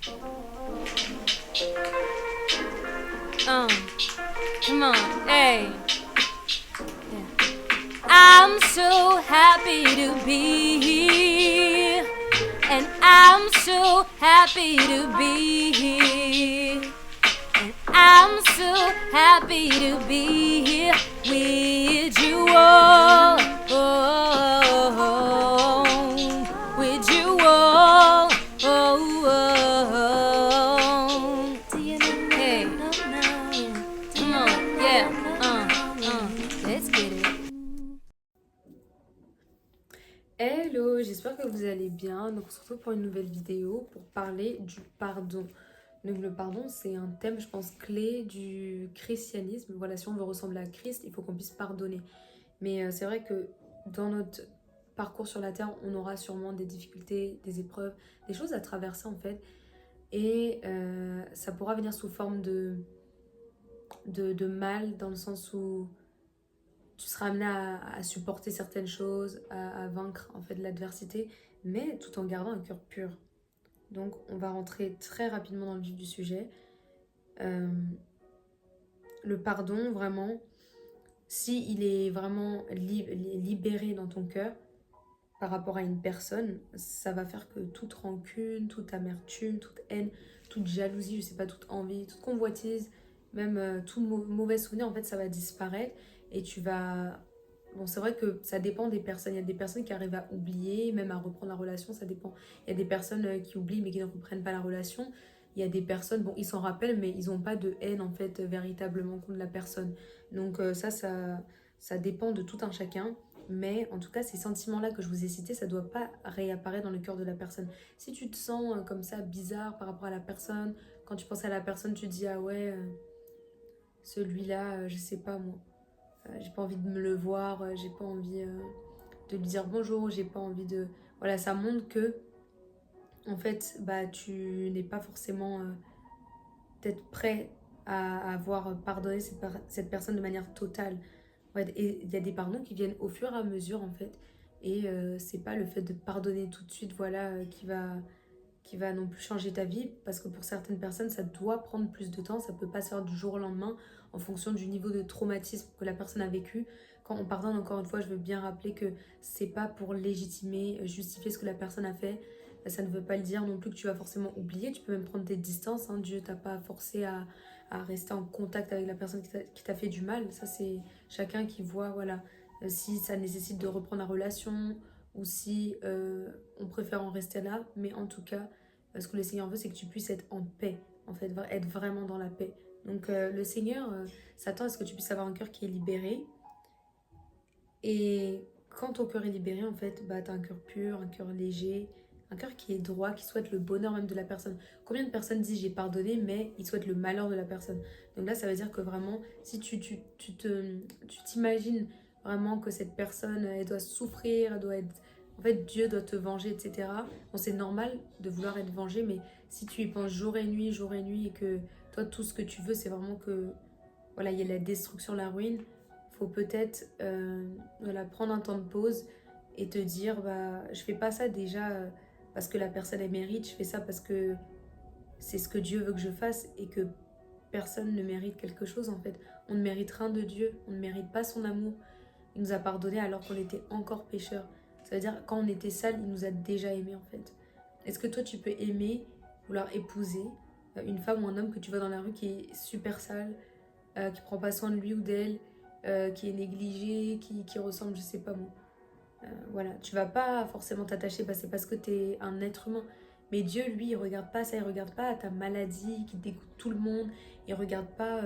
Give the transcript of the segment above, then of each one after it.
Uh, Come on, hey. Yeah. I'm so happy to be here, and I'm so happy to be here, and I'm so happy to be here with you all, with you all, Do you know? Hey, come on, yeah, let's get it. Hello, j'espère que vous allez bien. Donc on se retrouve pour une nouvelle vidéo pour parler du pardon. Donc le pardon, c'est un thème, je pense, clé du christianisme. Voilà, si on veut ressembler à Christ, il faut qu'on puisse pardonner. Mais c'est vrai que dans notre parcours sur la terre, on aura sûrement des difficultés, des épreuves, des choses à traverser en fait. Et ça pourra venir sous forme de mal, dans le sens où tu seras amené à supporter certaines choses, à vaincre en fait l'adversité, mais tout en gardant un cœur pur. Donc on va rentrer très rapidement dans le vif du sujet. Euh, le pardon, vraiment, si il est vraiment libéré dans ton cœur par rapport à une personne, ça va faire que toute rancune, toute amertume, toute haine, toute jalousie, je sais pas, toute envie, toute convoitise, même tout mauvais souvenir, en fait, ça va disparaître et tu vas. Bon, c'est vrai que ça dépend des personnes. Il y a des personnes qui arrivent à oublier, même à reprendre la relation, ça dépend. Il y a des personnes qui oublient mais qui ne reprennent pas la relation. Il y a des personnes, bon, ils s'en rappellent, mais ils n'ont pas de haine, en fait, véritablement contre la personne. Donc ça dépend de tout un chacun. Mais en tout cas, ces sentiments-là que je vous ai cités, ça ne doit pas réapparaître dans le cœur de la personne. Si tu te sens comme ça bizarre par rapport à la personne, quand tu penses à la personne, tu te dis ah ouais, celui-là, je sais pas moi, j'ai pas envie de me le voir, j'ai pas envie de lui dire bonjour, j'ai pas envie de. Voilà, ça montre que en fait, bah tu n'es pas forcément peut-être prêt à avoir pardonné cette personne de manière totale. Ouais, et il y a des pardons qui viennent au fur et à mesure en fait. Et c'est pas le fait de pardonner tout de suite, voilà, qui va non plus changer ta vie. Parce que pour certaines personnes, ça doit prendre plus de temps. Ça peut pas se faire du jour au lendemain en fonction du niveau de traumatisme que la personne a vécu. Quand on pardonne, encore une fois, je veux bien rappeler que c'est pas pour légitimer, justifier ce que la personne a fait. Ça ne veut pas le dire non plus que tu vas forcément oublier. Tu peux même prendre tes distances. Hein. Dieu t'a pas forcé à rester en contact avec la personne qui t'a fait du mal. Ça, c'est chacun qui voit, voilà, si ça nécessite de reprendre la relation ou si on préfère en rester là. Mais en tout cas, ce que le Seigneur veut, c'est que tu puisses être en paix, en fait, être vraiment dans la paix. Donc le Seigneur s'attend à ce que tu puisses avoir un cœur qui est libéré. Et quand ton cœur est libéré, en fait, bah, tu as un cœur pur, un cœur léger, un cœur qui est droit, qui souhaite le bonheur même de la personne. Combien de personnes disent j'ai pardonné, mais ils souhaitent le malheur de la personne. Donc là, ça veut dire que vraiment, si tu t'imagines vraiment que cette personne, elle doit souffrir, elle doit être. En fait, Dieu doit te venger, etc. Bon, c'est normal de vouloir être vengé, mais si tu y penses jour et nuit, et que toi, tout ce que tu veux, c'est vraiment que, voilà, il y a la destruction, la ruine, faut peut-être voilà, prendre un temps de pause et te dire bah je fais pas ça déjà parce que la personne elle mérite, je fais ça parce que c'est ce que Dieu veut que je fasse et que personne ne mérite quelque chose en fait. On ne mérite rien de Dieu, on ne mérite pas son amour. Il nous a pardonné alors qu'on était encore pécheurs. Ça veut dire quand on était sale, il nous a déjà aimés en fait. Est-ce que toi tu peux aimer, vouloir épouser une femme ou un homme que tu vois dans la rue qui est super sale, qui prend pas soin de lui ou d'elle, qui est négligé, qui ressemble, je sais pas moi. Voilà, tu vas pas forcément t'attacher, bah, c'est parce que tu es un être humain. Mais Dieu, lui, il regarde pas ça, il regarde pas à ta maladie qui dégoûte tout le monde, il regarde pas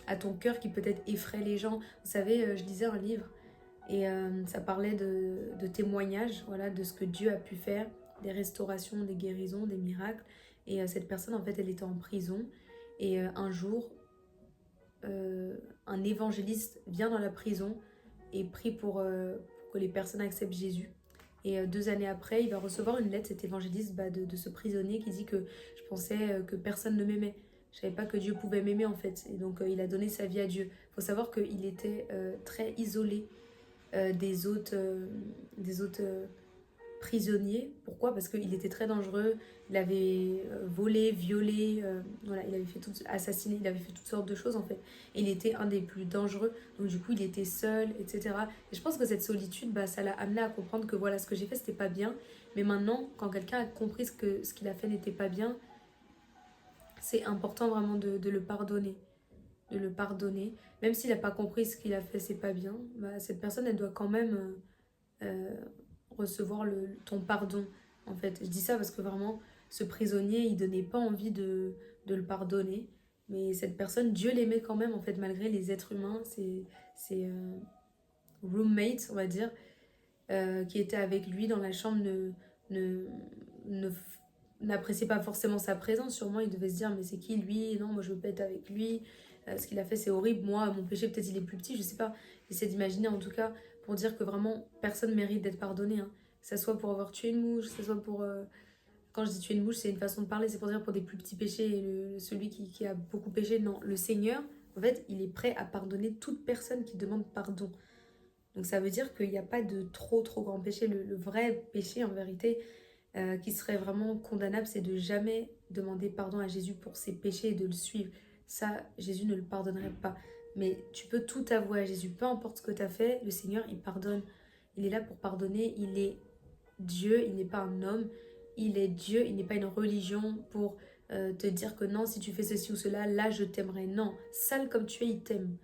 à ton cœur qui peut-être effraie les gens. Vous savez, je lisais un livre et ça parlait de témoignages, voilà, de ce que Dieu a pu faire, des restaurations, des guérisons, des miracles. Et cette personne, en fait, elle était en prison. Et un jour, un évangéliste vient dans la prison et prie pour que les personnes acceptent Jésus. Et 2 années après, il va recevoir une lettre, cet évangéliste, bah, de ce prisonnier qui dit que je pensais que personne ne m'aimait. Je savais pas que Dieu pouvait m'aimer en fait. Et donc il a donné sa vie à Dieu. Il faut savoir qu'il était très isolé des autres prisonnier. Pourquoi? Parce qu'il était très dangereux, il avait volé, violé, voilà, il avait fait assassiné, il avait fait toutes sortes de choses en fait. Et il était un des plus dangereux, donc du coup il était seul, etc. Et je pense que cette solitude, bah, ça l'a amené à comprendre que voilà, ce que j'ai fait c'était pas bien. Mais maintenant, quand quelqu'un a compris ce qu'il a fait n'était pas bien, c'est important vraiment de le pardonner. De le pardonner. Même s'il n'a pas compris ce qu'il a fait, c'est pas bien, bah, cette personne, elle doit quand même recevoir ton pardon, en fait. Je dis ça parce que vraiment, ce prisonnier, il donnait pas envie de le pardonner. Mais cette personne, Dieu l'aimait quand même, en fait, malgré les êtres humains, ses roommates, on va dire, qui étaient avec lui dans la chambre, ne, ne n'appréciait pas forcément sa présence. Sûrement, il devait se dire, mais c'est qui lui? Non, moi je veux pas être avec lui. Ce qu'il a fait, c'est horrible. Moi, mon péché, peut-être il est plus petit, je sais pas. J'essaie d'imaginer en tout cas pour dire que vraiment personne mérite d'être pardonné, hein. Que ça soit pour avoir tué une mouche, que ça soit pour. Quand je dis tuer une mouche, c'est une façon de parler, c'est pour dire pour des plus petits péchés. Et celui qui a beaucoup péché, non. Le Seigneur, en fait, il est prêt à pardonner toute personne qui demande pardon. Donc ça veut dire qu'il n'y a pas de trop trop grand péché. Le vrai péché, en vérité, qui serait vraiment condamnable, c'est de jamais demander pardon à Jésus pour ses péchés et de le suivre. Ça, Jésus ne le pardonnerait pas. Mais tu peux tout avouer à Jésus, peu importe ce que tu as fait, le Seigneur, il pardonne. Il est là pour pardonner, il est Dieu, il n'est pas un homme, il est Dieu, il n'est pas une religion pour te dire que non, si tu fais ceci ou cela, là je t'aimerai. Non, sale comme tu es, il t'aime.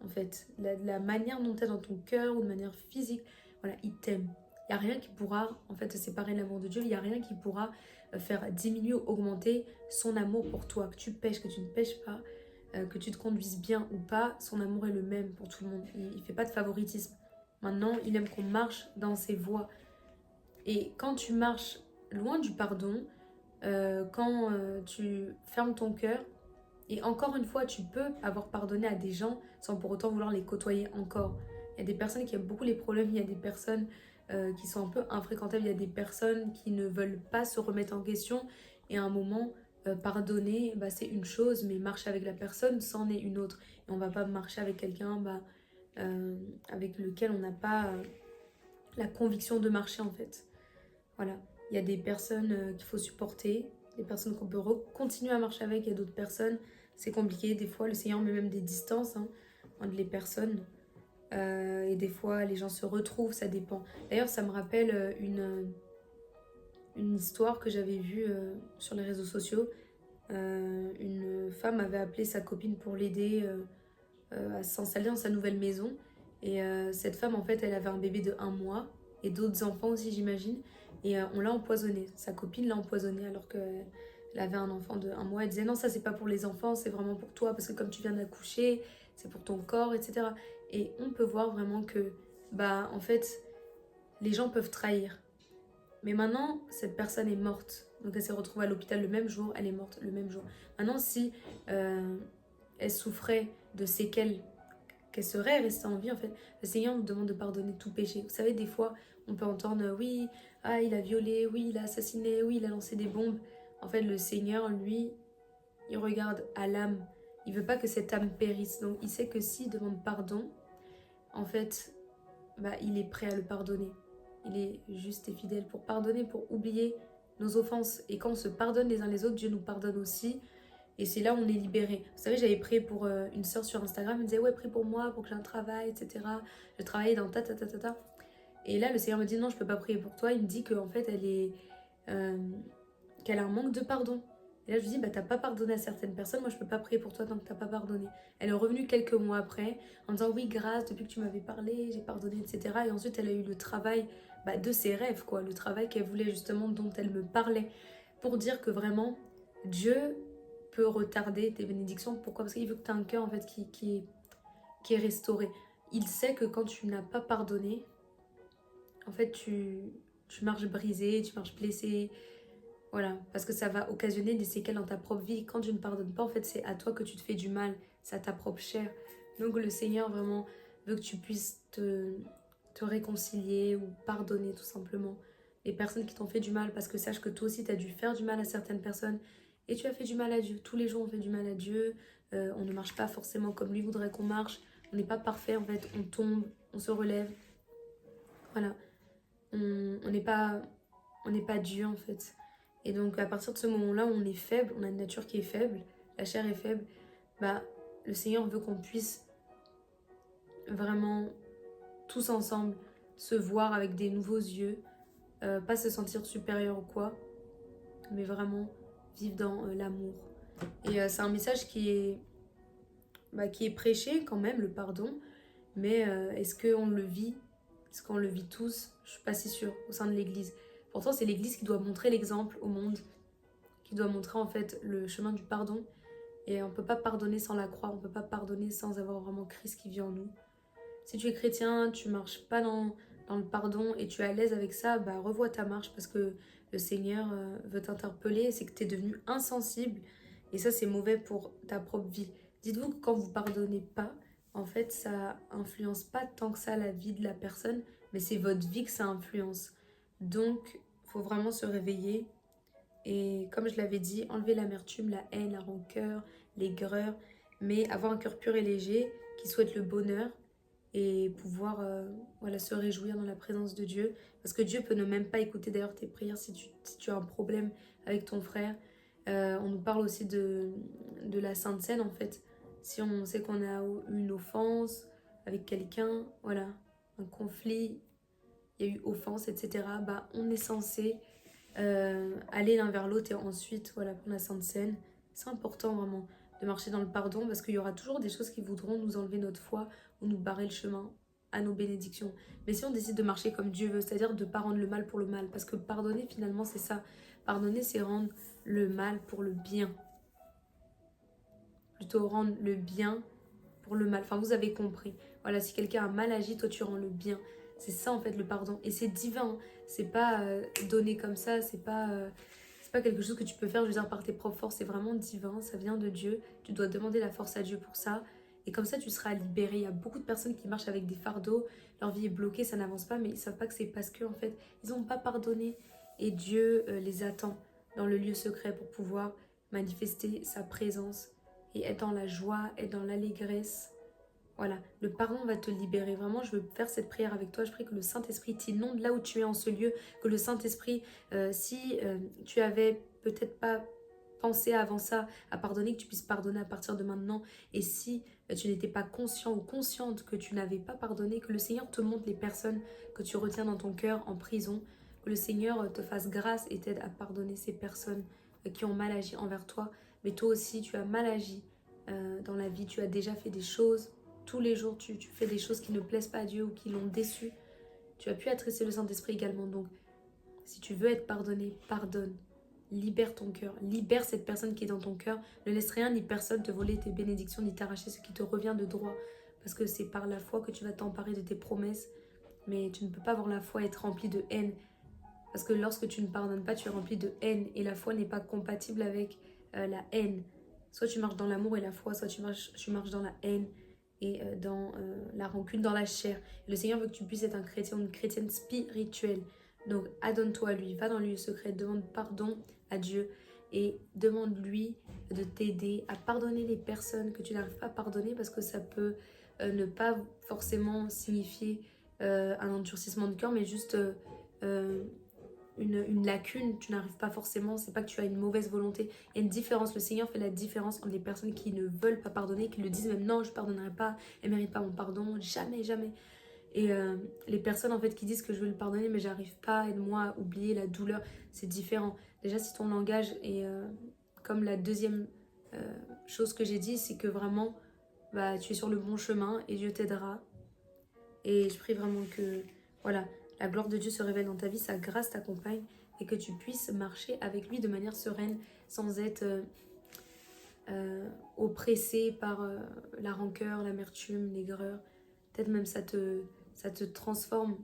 En fait, la manière dont tu es dans ton cœur ou de manière physique, voilà, il t'aime. Il n'y a rien qui pourra en fait te séparer de l'amour de Dieu. Il n'y a rien qui pourra faire diminuer ou augmenter son amour pour toi. Que tu pêches, que tu ne pêches pas, que tu te conduises bien ou pas, son amour est le même pour tout le monde. Il ne fait pas de favoritisme. Maintenant, il aime qu'on marche dans ses voies. Et quand tu marches loin du pardon, quand tu fermes ton cœur, et encore une fois, tu peux avoir pardonné à des gens sans pour autant vouloir les côtoyer encore. Il y a des personnes qui aiment beaucoup les problèmes, il y a des personnes qui sont un peu infréquentables, il y a des personnes qui ne veulent pas se remettre en question. Et à un moment, pardonner, bah, c'est une chose, mais marcher avec la personne, c'en est une autre. Et on ne va pas marcher avec quelqu'un avec lequel on n'a pas la conviction de marcher en fait. Voilà. Il y a des personnes qu'il faut supporter, des personnes qu'on peut continuer à marcher avec, il y a d'autres personnes, c'est compliqué. Des fois, le Seigneur met même des distances entre les personnes. Et des fois, les gens se retrouvent, ça dépend. D'ailleurs, ça me rappelle une histoire que j'avais vue sur les réseaux sociaux. Une femme avait appelé sa copine pour l'aider à s'installer dans sa nouvelle maison. Et cette femme, en fait, elle avait un bébé de 1 mois et d'autres enfants aussi, j'imagine. Et on l'a empoisonné. Sa copine l'a empoisonné alors qu'elle avait un enfant de 1 mois. Elle disait non, ça c'est pas pour les enfants, c'est vraiment pour toi parce que comme tu viens d'accoucher, c'est pour ton corps, etc. Et on peut voir vraiment que, bah, en fait, les gens peuvent trahir. Mais maintenant, cette personne est morte. Donc elle s'est retrouvée à l'hôpital le même jour, elle est morte le même jour. Maintenant, si elle souffrait de séquelles, qu'elle serait restée en vie, en fait, le Seigneur nous demande de pardonner tout péché. Vous savez, des fois, on peut entendre, oui, ah, il a violé, oui, il a assassiné, oui, il a lancé des bombes. En fait, le Seigneur, lui, il regarde à l'âme. Il veut pas que cette âme périsse. Donc, il sait que s'il demande pardon, en fait, bah, il est prêt à le pardonner. Il est juste et fidèle pour pardonner, pour oublier nos offenses. Et quand on se pardonne les uns les autres, Dieu nous pardonne aussi. Et c'est là où on est libéré. Vous savez, j'avais prié pour une sœur sur Instagram. Elle me disait, ouais, prie pour moi, pour que j'ai un travail, etc. Je travaillais dans ta. Et là, le Seigneur me dit, non, je peux pas prier pour toi. Il me dit qu'en fait, qu'elle a un manque de pardon. Et là, je lui dis, bah, t'as pas pardonné à certaines personnes. Moi, je peux pas prier pour toi tant que t'as pas pardonné. Elle est revenue quelques mois après en disant, oui, grâce, depuis que tu m'avais parlé, j'ai pardonné, etc. Et ensuite, elle a eu le travail de ses rêves, quoi. Le travail qu'elle voulait justement, dont elle me parlait. Pour dire que vraiment, Dieu peut retarder tes bénédictions. Pourquoi? Parce qu'il veut que tu aies un cœur en fait qui est restauré. Il sait que quand tu n'as pas pardonné, en fait tu marches brisé, tu marches blessé. Voilà, parce que ça va occasionner des séquelles dans ta propre vie. Quand tu ne pardonnes pas, en fait c'est à toi que tu te fais du mal, c'est à ta propre chair. Donc le Seigneur vraiment veut que tu puisses te réconcilier ou pardonner tout simplement les personnes qui t'ont fait du mal, parce que sache que toi aussi tu as dû faire du mal à certaines personnes. Et tu as fait du mal à Dieu. Tous les jours, on fait du mal à Dieu. On ne marche pas forcément comme lui voudrait qu'on marche. On n'est pas parfait, en fait. On tombe, on se relève. Voilà. On n'est pas on n'est pas Dieu en fait. Et donc à partir de ce moment-là où on est faible, on a une nature qui est faible, la chair est faible, bah le Seigneur veut qu'on puisse vraiment tous ensemble se voir avec des nouveaux yeux, pas se sentir supérieur ou quoi, mais vraiment vivre dans l'amour. Et c'est un message qui est prêché quand même, le pardon, mais est-ce qu'on le vit? Est-ce qu'on le vit tous? Je suis pas si sûre au sein de l'Église. Pourtant, c'est l'Église qui doit montrer l'exemple au monde, qui doit montrer en fait le chemin du pardon. Et on peut pas pardonner sans la croix, on peut pas pardonner sans avoir vraiment Christ qui vit en nous. Si tu es chrétien, tu marches pas dans le pardon et tu es à l'aise avec ça, bah revois ta marche parce que le Seigneur veut t'interpeller, c'est que tu es devenu insensible et ça c'est mauvais pour ta propre vie. Dites-vous que quand vous pardonnez pas, en fait ça influence pas tant que ça la vie de la personne, mais c'est votre vie que ça influence. Donc, faut vraiment se réveiller et comme je l'avais dit, enlever l'amertume, la haine, la rancœur, l'aigreur, mais avoir un cœur pur et léger qui souhaite le bonheur et pouvoir voilà, se réjouir dans la présence de Dieu. Parce que Dieu peut ne même pas écouter d'ailleurs tes prières si tu as un problème avec ton frère. On nous parle aussi de la Sainte Seine en fait. Si on sait qu'on a eu une offense avec quelqu'un, voilà, un conflit, il y a eu offense, etc. Bah, on est censé aller l'un vers l'autre et ensuite voilà, prendre la Sainte Seine. C'est important vraiment de marcher dans le pardon parce qu'il y aura toujours des choses qui voudront nous enlever notre foi ou nous barrer le chemin à nos bénédictions. Mais si on décide de marcher comme Dieu veut, c'est-à-dire de ne pas rendre le mal pour le mal, parce que pardonner finalement c'est ça. Pardonner c'est rendre le mal pour le bien. Plutôt rendre le bien pour le mal. Enfin vous avez compris. Voilà, si quelqu'un a mal agi, toi tu rends le bien. C'est ça en fait le pardon. Et c'est divin. C'est pas donné comme ça, c'est pas quelque chose que tu peux faire, je veux dire, par tes propres forces. C'est vraiment divin, ça vient de Dieu. Tu dois demander la force à Dieu pour ça. Et comme ça, tu seras libéré. Il y a beaucoup de personnes qui marchent avec des fardeaux. Leur vie est bloquée, ça n'avance pas. Mais ils savent pas que c'est parce que, en fait, ils n'ont pas pardonné. Et Dieu les attend dans le lieu secret pour pouvoir manifester sa présence. Et être dans la joie, être dans l'allégresse. Voilà, le pardon va te libérer. Vraiment, je veux faire cette prière avec toi. Je prie que le Saint-Esprit t'inonde là où tu es en ce lieu. Que le Saint-Esprit, si tu avais peut-être pas pensé avant ça à pardonner, que tu puisses pardonner à partir de maintenant. Et si tu n'étais pas conscient ou consciente que tu n'avais pas pardonné, que le Seigneur te montre les personnes que tu retiens dans ton cœur en prison. Que le Seigneur te fasse grâce et t'aide à pardonner ces personnes qui ont mal agi envers toi. Mais toi aussi, tu as mal agi dans la vie. Tu as déjà fait des choses. Tous les jours, tu fais des choses qui ne plaisent pas à Dieu ou qui l'ont déçu. Tu as pu attrisser le Saint-Esprit également. Donc, si tu veux être pardonné, pardonne. Libère ton cœur. Libère cette personne qui est dans ton cœur. Ne laisse rien ni personne te voler tes bénédictions ni t'arracher ce qui te revient de droit. Parce que c'est par la foi que tu vas t'emparer de tes promesses. Mais tu ne peux pas avoir la foi et être rempli de haine. Parce que lorsque tu ne pardonnes pas, tu es rempli de haine. Et la foi n'est pas compatible avec la haine. Soit tu marches dans l'amour et la foi, soit tu marches dans la haine et dans la rancune, dans la chair. Et le Seigneur veut que tu puisses être un chrétien ou une chrétienne spirituelle. Donc adonne-toi à lui, va dans le lieu secret, demande pardon à Dieu et demande-lui de t'aider à pardonner les personnes que tu n'arrives pas à pardonner parce que ça peut ne pas forcément signifier un endurcissement de cœur, mais juste une lacune, tu n'arrives pas forcément, c'est pas que tu as une mauvaise volonté. Il y a une différence, le Seigneur fait la différence entre les personnes qui ne veulent pas pardonner, qui le disent même non, je pardonnerai pas, elle mérite pas mon pardon, jamais, jamais. Et les personnes en fait qui disent que je veux le pardonner mais j'arrive pas, aide-moi à oublier la douleur, c'est différent. Déjà si ton langage est comme la deuxième chose que j'ai dit, c'est que vraiment bah, tu es sur le bon chemin et Dieu t'aidera. Et je prie vraiment que voilà, la gloire de Dieu se révèle dans ta vie, sa grâce t'accompagne et que tu puisses marcher avec lui de manière sereine sans être oppressé par la rancœur, l'amertume, l'aigreur. Peut-être même ça te transforme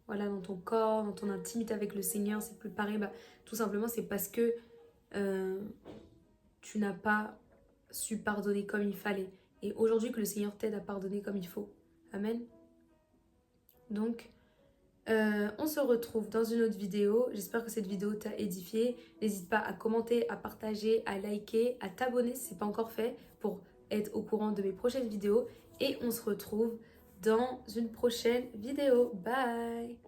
voilà, dans ton corps, dans ton intimité avec le Seigneur. C'est plus pareil. Bah, tout simplement, c'est parce que tu n'as pas su pardonner comme il fallait. Et aujourd'hui que le Seigneur t'aide à pardonner comme il faut. Amen. Donc, on se retrouve dans une autre vidéo. J'espère que cette vidéo t'a édifié. N'hésite pas à commenter, à partager, à liker, à t'abonner si ce n'est pas encore fait pour être au courant de mes prochaines vidéos. Et on se retrouve dans une prochaine vidéo. Bye!